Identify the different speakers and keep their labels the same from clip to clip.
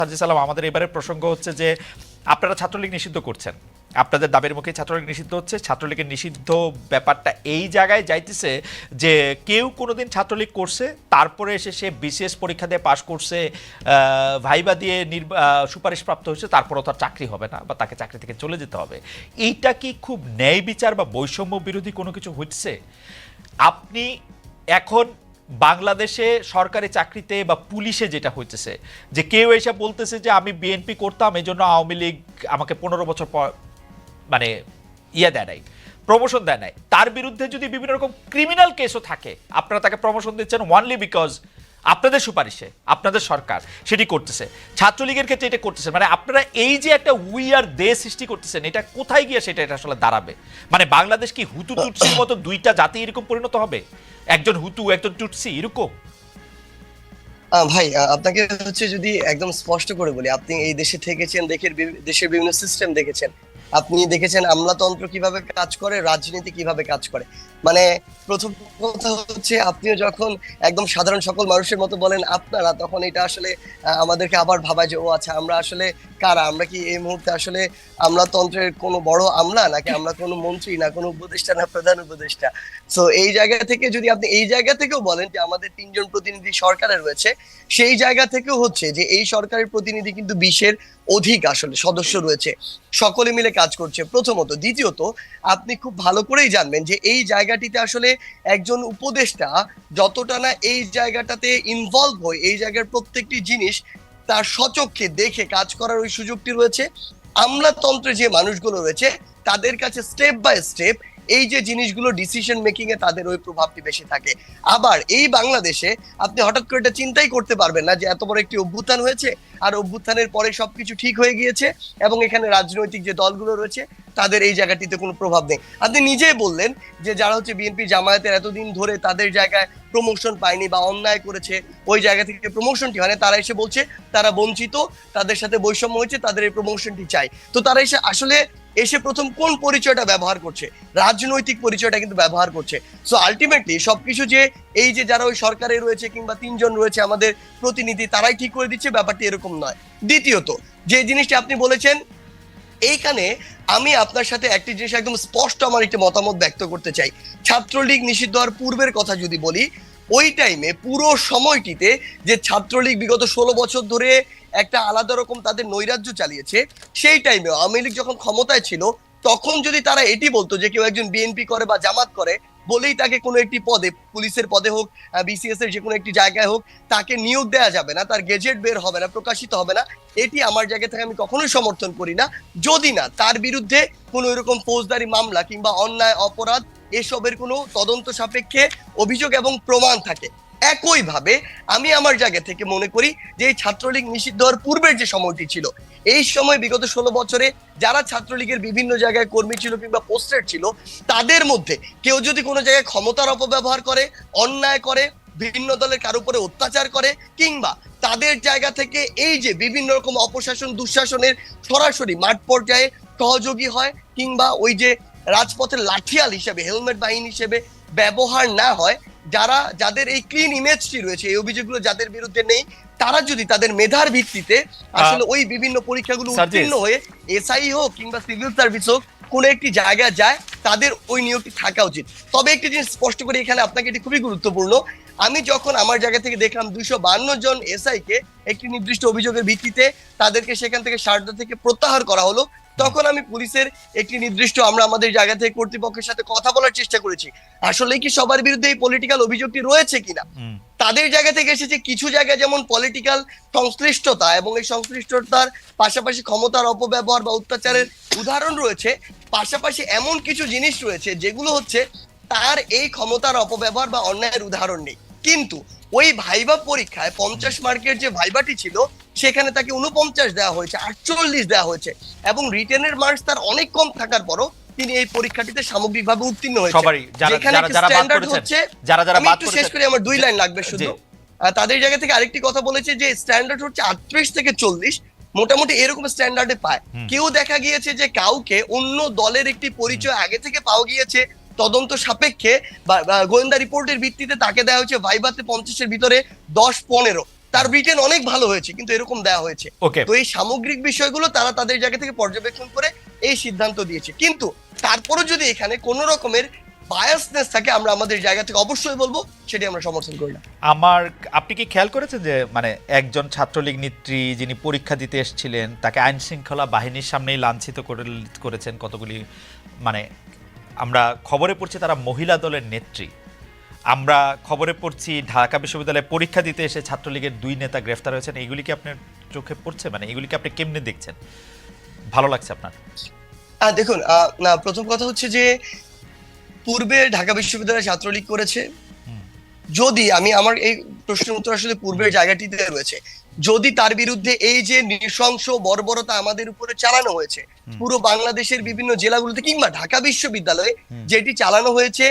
Speaker 1: সার্জিস আলম, আমাদের এবারের প্রসঙ্গ হচ্ছে যে আপনারা ছাত্রলীগ নিষিদ্ধ করছেন, আপনাদের দাবির মুখে ছাত্রলীগ নিষিদ্ধ হচ্ছে। ছাত্রলীগের নিষিদ্ধ ব্যাপারটা এই জায়গায় যাইতেছে যে কেউ কোনোদিন ছাত্রলীগ করছে, তারপরে এসে সে বিসিএস পরীক্ষা দিয়ে পাশ করছে, ভাইবা দিয়ে সুপারিশপ্রাপ্ত হয়েছে, তারপরও তার চাকরি হবে না বা তাকে চাকরি থেকে চলে যেতে হবে। এইটা কি খুব ন্যায় বিচার বা বৈষম্য বিরোধী কোনো কিছু হচ্ছে? আপনি এখন বাংলাদেশে সরকারি চাকরিতে বা পুলিশে যেটা হইতেছে যে কেউ এসে বলতেছে যে আমি বিএনপি করতাম, এই জন্য আওয়ামী লীগ আমাকে 15 বছর পর মানে দেয় নাই, প্রমোশন দেয় নাই, তার বিরুদ্ধে যদি বিভিন্ন রকম ক্রিমিনাল কেসও থাকে, আপনারা তাকে প্রমোশন দিচ্ছেন ওয়ানলি বিকজ আপনাদের সুপারিশে আপনাদের সরকার সেটি করতেছে। ছাত্রলীগের ক্ষেত্রে এটা করতেছে, মানে আপনারা এই যে একটা উইয়ার দেশ সৃষ্টি করতেছেন, এটা কোথায় গিয়ে সেটা এটা আসলে দাঁড়াবে? মানে বাংলাদেশ কি হুতু টুটসির মতো দুইটা জাতি এরকম পরিণত হবে, একজন হুতু একজন টুটসি এরকম?
Speaker 2: ভাই, আপনাকে হচ্ছে যদি একদম স্পষ্ট করে বলি, আপনি এই দেশে থেকেছেন, দেশের বিভিন্ন সিস্টেম দেখেছেন, আপনি দেখেছেন আমলাতন্ত্র কিভাবে কাজ করে, রাজনীতি কিভাবে কাজ করে। মানে প্রথম কথা হচ্ছে, আপনিও যখন একদম সাধারণ সকল মানুষের মতো বলেন আপনারা, তখন এটা আসলে আমাদেরকে আবার ভাবায় যে ও আচ্ছা, আমরা আসলে কারা? আমরা কি এই মুহূর্তে আসলে আমলাতন্ত্রের কোনো বড় আমলা, নাকি আমরা কোনো মন্ত্রী, না কোনো উপদেষ্টা, না প্রধান উপদেষ্টা? সো এই জায়গা থেকে যদি আপনি এই জায়গা থেকেও বলেন যে আমাদের 3জন প্রতিনিধি সরকারে রয়েছে, সেই জায়গা থেকেও হচ্ছে যে এই সরকারের প্রতিনিধি কিন্তু 20-এর অধিক আসলে সদস্য রয়েছে, সকলে মিলে কাজ করছে প্রথমত। দ্বিতীয়ত, আপনি খুব ভালো করেই জানবেন যে এই জায়গাটিতে আসলে একজন উপদেষ্টা যতটা না এই জায়গাটাতে ইনভলভ হয়, এই জায়গার প্রত্যেকটি জিনিস তার স্বচক্ষে দেখে কাজ করার ওই সুযোগটি রয়েছে, আমলাতন্ত্রে যে মানুষগুলো রয়েছে তাদের কাছে স্টেপ বাই স্টেপ এই যে জিনিসগুলো ডিসিশন মেকিং এ তাদের ওই প্রভাবটি বেশি থাকে। আবার এই বাংলাদেশে আপনি হঠাৎ করে এটা চিন্তাই করতে পারবেন না যে এত বড় একটি অভ্যুত্থান হয়েছে, আর অভ্যুত্থানের পরে সবকিছু ঠিক হয়ে গিয়েছে এবং এখানে রাজনৈতিক যে দলগুলো রয়েছে তাদের এই জায়গাটিতে কোনো প্রভাব নেই। আপনি নিজেই বললেন যে যারা হচ্ছে বিএনপি জামায়াতের এতদিন ধরে তাদের জায়গায় প্রমোশন পায়নি বা অন্যায় করেছে, ওই জায়গা থেকে প্রমোশনটি হয় না, তারা এসে বলছে তারা বঞ্চিত, তাদের সাথে বৈষম্য হয়েছে, তাদের এই প্রমোশনটি চাই। তো তারা এসে প্রথম কোন পরিচয়টা ব্যবহার করছে? রাজনৈতিক পরিচয়টা কিন্তু ব্যবহার করছে। সো আলটিমেটলি সবকিছু যে এই যে যারা ওই সরকারে রয়েছে কিংবা 3জন রয়েছে আমাদের প্রতিনিধি, তারাই ঠিক করে দিচ্ছে, ব্যাপারটি এরকম নয়। দ্বিতীয়ত, যে জিনিসটি আপনি বলেছেন, এইখানে আমি আপনার সাথে একটি জিনিস একদম স্পষ্ট আমার একটি মতামত ব্যক্ত করতে চাই। ছাত্রলীগ নিষিদ্ধ হওয়ার পূর্বের কথা যদি বলি, ওই টাইমে পুরো সময়টিতে যে ছাত্রলীগ বিগত 16 বছর ধরে একটা আলাদা রকম তাদের নৈরাজ্য চালিয়েছে, সেই টাইমে আওয়ামী লীগ যখন ক্ষমতায় ছিল, তখন যদি তারা এটি বলতো যে কেউ একজন বিএনপি করে বা জামাত করে বলেই তাকে কোনো একটি পদে, পুলিশের পদে হোক, বিসিএস এর যে কোনো একটি জায়গায় হোক, তাকে নিয়োগ দেওয়া যাবে না, তার গেজেট বের হবে না, প্রকাশিত হবে না, এটি আমার জায়গা থেকে আমি কখনোই সমর্থন করি না, যদি না তার বিরুদ্ধে কোনো এরকম ফৌজদারি মামলা কিংবা অন্যায় অপরাধ এসবের কোনো তদন্ত সাপেক্ষে অভিযোগ এবং প্রমাণ থাকে। একইভাবে আমি আমার জায়গা থেকে মনে করি যে এই ছাত্রলীগ নিষিদ্ধ হওয়ার পূর্বের যে সময়টি ছিল, এই সময় বিগত 16 বছরে যারা ছাত্রলীগের বিভিন্ন জায়গায় কর্মী ছিল কিংবা পোস্টেড ছিল, তাদের মধ্যে কেউ যদি কোনো জায়গায় ক্ষমতার অপব্যবহার করে, অন্যায় করে, বিভিন্ন দলের কারো উপরে অত্যাচার করে, কিংবা তাদের জায়গা থেকে এই যে বিভিন্ন রকম অপশাসন দুঃশাসনের সরাসরি মাঠ পর্যায়ে সহযোগী হয়, কিংবা ওই যে রাজপথের লাঠিয়াল হিসেবে, হেলমেট বাহিনী হিসেবে ব্যবহার না হয়, যাদের এই ক্লিন ইমেজটি রয়েছে, এই অভিযোগগুলো যাদের বিরুদ্ধে নেই, তারা যদি তাদের মেধার ভিত্তিতে আসলে ওই বিভিন্ন পরীক্ষাগুলো উত্তীর্ণ হয়ে এসআই হোক কিংবা সিভিল সার্ভিস হোক কোন একটি জায়গায় যায়, তাদের ওই নিয়োগটি থাকা উচিত। তবে একটি জিনিস স্পষ্ট করে এখানে আপনাকে, এটি খুবই গুরুত্বপূর্ণ, আমি যখন আমার জায়গা থেকে দেখলাম 252 জন এসআই কে একটি নির্দিষ্ট অভিযোগের ভিত্তিতে তাদেরকে সেখান থেকে সারদা থেকে প্রত্যাহার করা হলো, তখন আমি পুলিশের একটি নির্দিষ্ট, আমরা আমাদের জায়গা থেকে কর্তৃপক্ষের সাথে কথা বলার চেষ্টা করেছি, আসলে কি সবার বিরুদ্ধে এই পলিটিক্যাল অভিযোগটি রয়েছে কিনা। তাদের জায়গা থেকে এসেছে কিছু জায়গায় যেমন পলিটিক্যাল সংশ্লিষ্টতা, এবং এই সংশ্লিষ্টতার পাশাপাশি ক্ষমতার অপব্যবহার বা অত্যাচারের উদাহরণ রয়েছে, পাশাপাশি এমন কিছু জিনিস রয়েছে যেগুলো হচ্ছে তার এই ক্ষমতার অপব্যবহার বা অন্যায়ের উদাহরণ নেই। কিন্তু ওই ভাইবা পরীক্ষায় 50 মার্কের যে ভাইবাটি ছিল, সেখানে তাকে 49 দেওয়া হয়েছে, 48 দেওয়া হয়েছে, এবং রিটেনের মার্কস তার অনেক কম থাকার পরও তিনি এই পরীক্ষাটিতে সামগ্রিকভাবে উত্তীর্ণ হয়েছে। যেখানে স্ট্যান্ডার্ড হচ্ছে, আমি একটু শেষ করি, আমার 2 লাইন লাগবে শুধু। তাদের জায়গা থেকে আরেকটি কথা বলেছে যে স্ট্যান্ডার্ড হচ্ছে 38 থেকে 40, মোটামুটি এরকম স্ট্যান্ডার্ডে পায়। কেউ দেখা গিয়েছে যে কাউকে অন্য দলের একটি পরিচয় আগে থেকে পাওয়া গিয়েছে, তদন্ত সাপেক্ষে বা গোয়েন্দা রিপোর্টের ভিত্তিতে তাকে দেওয়া হয়েছে ভাইভাতে 50-এর ভিতরে 10-15, তার রিটেন অনেক ভালো হয়েছে, কিন্তু এরকম দেওয়া হয়েছে।
Speaker 1: ওকে,
Speaker 2: তো এই সামগ্রিক বিষয়গুলো তারা তাদের জায়গা থেকে পর্যবেক্ষণ করে এই সিদ্ধান্ত দিয়েছে। কিন্তু তারপরে যদি এখানে কোনো রকমের বায়াসনেস থাকে, আমরা আমাদের জায়গা থেকে অবশ্যই বলবো, সেটি আমরা সমর্থন করি না।
Speaker 1: আপনি কি খেয়াল করেছেন যে মানে একজন ছাত্রলীগ নেত্রী যিনি পরীক্ষা দিতে এসেছিলেন তাকে আইন শৃঙ্খলা বাহিনীর সামনেই লাঞ্ছিত করেছেন কতগুলি, মানে আমরা খবরে পড়ছি তারা মহিলা দলের নেত্রী, আমরা খবরে পড়ছি ঢাকা বিশ্ববিদ্যালয়ে পরীক্ষা দিতে এসে ছাত্রলীগের 2 নেতা গ্রেফতার হয়েছেন। এগুলি কি আপনার চোখে পড়ছে? মানে এগুলিকে আপনি কেমনে দেখছেন? ভালো লাগছে আপনার?
Speaker 2: দেখুন, না, প্রথম কথা হচ্ছে যে পূর্বে ঢাকা বিশ্ববিদ্যালয়ে ছাত্রলীগ করেছে। যদি আমি আমার এই প্রশ্নের উত্তর আসলে পূর্বের জায়গাটিতে রয়েছে, যদি তার বিরুদ্ধে এই যে নৃশংস বর্বরতা আমাদের উপরে চালানো হয়েছে পুরো বাংলাদেশের বিভিন্ন জেলাগুলোতে কিংবা ঢাকা বিশ্ববিদ্যালয়ে যেটি চালানো হয়েছে,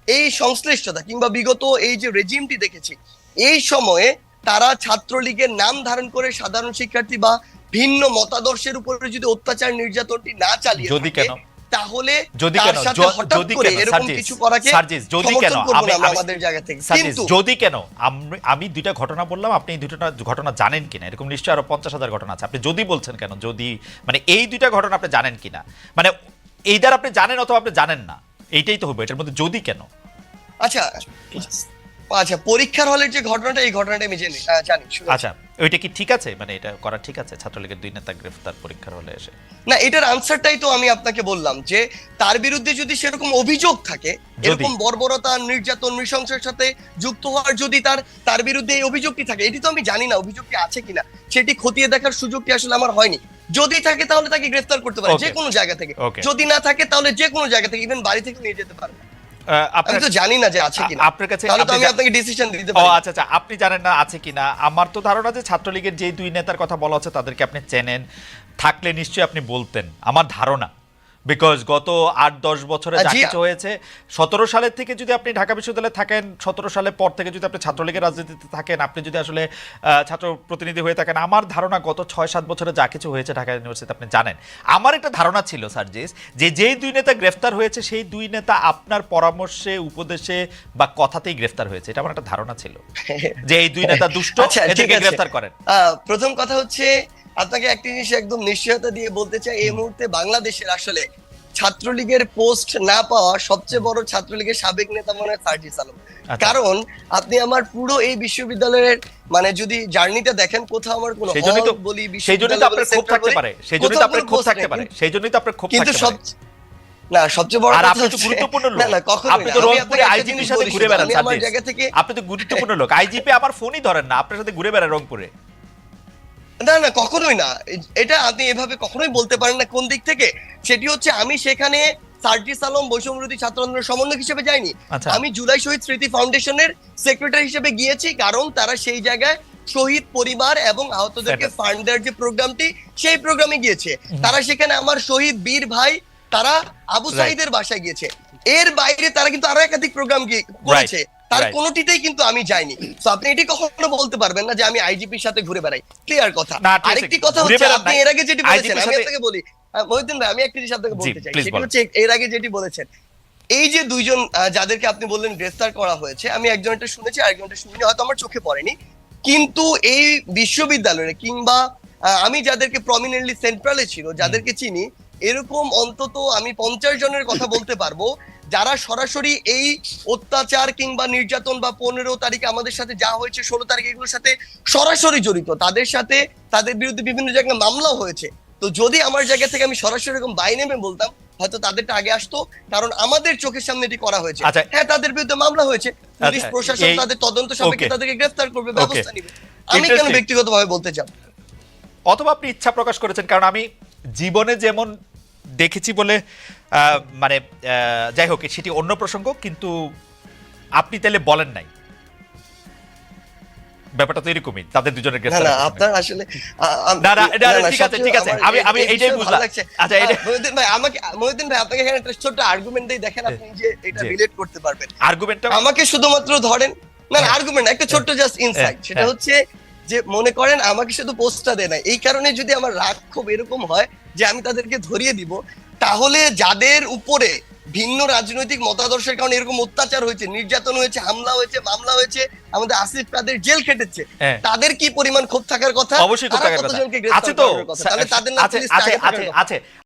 Speaker 2: এই সংশ্লিষ্টতা কিংবা বিগত এই যে রেজিমটি দেখেছি, এই সময়ে তারা ছাত্রলীগের নাম ধারণ করে সাধারণ শিক্ষার্থী বা ভিন্ন মতাদর্শের উপরে যদি অত্যাচার নির্যাতনটি না চালিয়ে
Speaker 1: যদি
Speaker 2: থাকে,
Speaker 1: কেন
Speaker 2: তাহলে
Speaker 1: যদি
Speaker 2: তার
Speaker 1: কেন
Speaker 2: সাথে হঠাৎ
Speaker 1: যদি
Speaker 2: করে
Speaker 1: কেন
Speaker 2: এরকম কিছু করাকে
Speaker 1: সার্জিস যদি কেন
Speaker 2: সমর্থন করব না আমরা
Speaker 1: আমি
Speaker 2: আমাদের জায়গা থেকে।
Speaker 1: সার্জিস
Speaker 2: কিন্তু
Speaker 1: যদি কেন আমি 2টা ঘটনা বললাম, আপনি এই 2টা ঘটনা জানেন কিনা? এরকম নিশ্চয়ই আরো 50,000 ঘটনা আছে। আপনি যদি বলছেন কেন, যদি মানে এই 2টা ঘটনা আপনি জানেন কিনা, মানে এইটার আপনি জানেন অথবা আপনি জানেন না, এইটাই তো হবে। এটার মধ্যে যদি কেন।
Speaker 2: আচ্ছা আচ্ছা, পরীক্ষার হলের যে ঘটনাটা, এই ঘটনাটা আমি জানি।
Speaker 1: আচ্ছা, ওইটা কি ঠিক আছে? মানে এটা করা ঠিক আছে ছাত্রলীগের 2 নেতা গ্রেফতার পরীক্ষার হলে এসে?
Speaker 2: না, এটার আনসারটাই তো আমি আপনাকে বললাম যে তার বিরুদ্ধে যদি সেরকম অভিযোগ থাকে, এরকম বর্বরতা নির্যাতন নৃশংসের সাথে যুক্ত হওয়ার যদি তার বিরুদ্ধে এই অভিযোগটি থাকে, এটি তো আমি জানি না অভিযোগটি আছে কিনা, সেটি খতিয়ে দেখার সুযোগটি আসলে আমার হয়নি। যদি থাকে তাহলে তাকে গ্রেফতার করতে পারে যে কোনো জায়গা থেকে, যদি না থাকে তাহলে যে কোনো জায়গা থেকে, ইভেন বাড়ি থেকে নিয়ে যেতে পারে। আমি তো জানি না যে আছে কিনা,
Speaker 1: আপনার কাছে
Speaker 2: তাহলে তো আমি আপনাকে ডিসিশন দিতে পারি।
Speaker 1: আচ্ছা আচ্ছা, আপনি জানেন না আছে কিনা। আমার তো ধারণা যে ছাত্রলীগের যে 2 নেতার কথা বলা হচ্ছে তাদেরকে আপনি চেনেন, থাকলে নিশ্চয়ই আপনি বলতেন, আমার ধারণা। বিকজ গত 8-10 বছরে যা কিছু হয়েছে, 17 সালের থেকে যদি আপনি ঢাকা বিশ্ববিদ্যালয়ে থাকেন, 17 সালের পর থেকে যদি আপনি ছাত্রলীগের রাজনীতিতে থাকেন, আপনি যদি আসলে ছাত্র প্রতিনিধি হয়ে থাকেন, আমার ধারণা গত 6-7 বছরে যা কিছু হয়েছে ঢাকা ইউনিভার্সিটিতে আপনি জানেন। আমার একটা ধারণা ছিল সার্জিস, যে যেই 2 নেতা গ্রেফতার হয়েছে সেই 2 নেতা আপনার পরামর্শে, উপদেশে বা কথাতেই গ্রেফতার হয়েছে। এটা আমার একটা ধারণা ছিল যে এই 2 নেতা দুষ্ট, এদেরকে গ্রেফতার করেন।
Speaker 2: প্রথম কথা হচ্ছে, আপনাকে একটা জিনিস একদম নিশ্চয়তা দিয়ে বলতে চাই, এই মুহূর্তে বাংলাদেশের আসলে ছাত্রলীগের পোস্ট না পাওয়া সবচেয়ে বড় ছাত্রলীগের সাবেক নেতা মনে হয় সার্জিস আলম। কারণ আপনি আমার পুরো এই বিশ্ববিদ্যালয়ের মানে যদি জার্নিটা দেখেন, কোথাও আমার কোনো হল বলি,
Speaker 1: সেই জন্যই তো আপনার ক্ষোভ থাকতে পারে, সেই জন্যই তো আপনার ক্ষোভ থাকতে পারে, সেই জন্যই তো আপনার ক্ষোভ থাকতে পারে।
Speaker 2: না, সবচেয়ে বড় কথা
Speaker 1: হচ্ছে গুরুত্বপূর্ণ লোক।
Speaker 2: না, কখনোই
Speaker 1: আপনি তো রংপুরে আইজিপির সাথে ঘুরে বেড়ান সার্জিস, আপনি তো গুরুত্বপূর্ণ লোক। আইজিপি আমার ফোনই ধরেন না, আপনার সাথে ঘুরে বেড়ায় রংপুরে।
Speaker 2: না না, কখনোই না, এটা আপনি এভাবে কখনোই বলতে পারেন না। কোন দিক থেকে? সেটি হচ্ছে আমি সেখানে সার্জিস আলম বৈষম্যবিরোধী ছাত্র আন্দোলনের সমন্বয়ক হিসেবে যাইনি, আমি জুলাই শহীদ স্মৃতি ফাউন্ডেশনের সেক্রেটারি হিসেবে গিয়েছি। কারণ তারা সেই জায়গায় শহীদ পরিবার এবং আহতদেরকে ফান্ড দেওয়ার যে প্রোগ্রামটি, সেই প্রোগ্রামে গিয়েছে। তারা সেখানে আমার শহীদ বীর ভাই তারা আবু সাইদের বাসায় গিয়েছে। এর বাইরে তারা কিন্তু আরো একাধিক প্রোগ্রাম করেছে, তার কোনোটিতেই কিন্তু আমি যাইনি। তো আপনি এটি কখনো বলতে পারবেন না যে আমি আইজিপির সাথে ঘুরে বেড়াই। ক্লিয়ার কথা। আরেকটি কথা হচ্ছে, আপনি এর আগে যেটি বলেছেন, আমি আপনাকে বলি মহিউদ্দিন ভাই, আমি একটা জিনিস আপনাকে বলতে চাই, সেটি হচ্ছে এর আগে যেটি বলেছেন, এই যে 2 জন যাদেরকে আপনি বললেন গ্রেফতার করা হয়েছে, আমি একজনটা শুনেছি, আরেকজনটা শুনিনি, হয়তো আমার চোখে পড়েনি। কিন্তু এই বিশ্ববিদ্যালয়ে কিংবা আমি যাদেরকে প্রমিনেন্টলি সেন্ট্রালে ছিল, যাদেরকে চিনি, এরকম অন্তত আমি 50 জনের কথা বলতে পারবো যারা সরাসরি এই অত্যাচার কিংবা নির্যাতন বা 15 তারিখে আমাদের সাথে যা হয়েছে, 16 তারিখে এগুলোর সাথে সরাসরি জড়িত। তাদের সাথে তাদের বিরুদ্ধে বিভিন্ন জায়গায় মামলা হয়েছে। তো যদি আমার জায়গা থেকে আমি সরাসরি এরকম বাই নেমে বলতাম, হয়তো তাদেরটা আগে আসতো, কারণ আমাদের চোখের সামনে এটি করা হয়েছে। হ্যাঁ, তাদের বিরুদ্ধে মামলা হয়েছে, পুলিশ প্রশাসন তাদের তদন্ত সাপেক্ষে তাদেরকে গ্রেফতার করবে, ব্যবস্থা নেবে। আমি কেন ব্যক্তিগতভাবে বলতে চাই?
Speaker 1: অথবা আপনি ইচ্ছা প্রকাশ করেছেন, কারণ আমি জীবনে যেমন দেখেছি বলে, মানে যাই হোক সেটি অন্য প্রসঙ্গ, কিন্তু আপনি তাহলে বলেন নাই ব্যাপারটা তো এরকমই, তাদের 2 জনের গ্রেফতার।
Speaker 2: না, আপনার আসলে
Speaker 1: ঠিক আছে ঠিক আছে, আমি এইটাই বুঝলাম। আচ্ছা,
Speaker 2: মহিউদ্দিন ভাই আপনাকে এখানে একটা ছোট আর্গুমেন্ট দেই, দেখেন আপনি যে এটা রিলেট করতে পারবেন।
Speaker 1: আর্গুমেন্টটা
Speaker 2: আমাকে শুধুমাত্র ধরেন, না আর্গুমেন্ট একটা ছোট জাস্ট ইনসাইট, সেটা হচ্ছে যে মনে করেন আমাকে শুধু পোস্টটা দেয় না, এই কারণে যদি আমার রাগ খুব এরকম হয় যে আমি তাদেরকে ধরিয়ে দিব, তাহলে যাদের উপরে ভিন্ন রাজনৈতিক মতাদর্শের কারণে এরকম অত্যাচার হয়েছে, নির্যাতন হয়েছে, হামলা হয়েছে, মামলা হয়েছে, আমাদের আসিফ কাদের জেল খেটেছে,
Speaker 1: হ্যাঁ।
Speaker 2: তাদের কি পরিমাণ ক্ষোভ থাকার কথা?
Speaker 1: অবশ্যই ক্ষোভ
Speaker 2: তারা
Speaker 1: থাকার কথা
Speaker 2: কতজনকে গ্রেফতার
Speaker 1: আছে তো
Speaker 2: করার কথা? তাহলে তাদের না
Speaker 1: আছে
Speaker 2: পুলিশ
Speaker 1: আছে
Speaker 2: আগে থাকার
Speaker 1: আছে
Speaker 2: কথা।
Speaker 1: আছে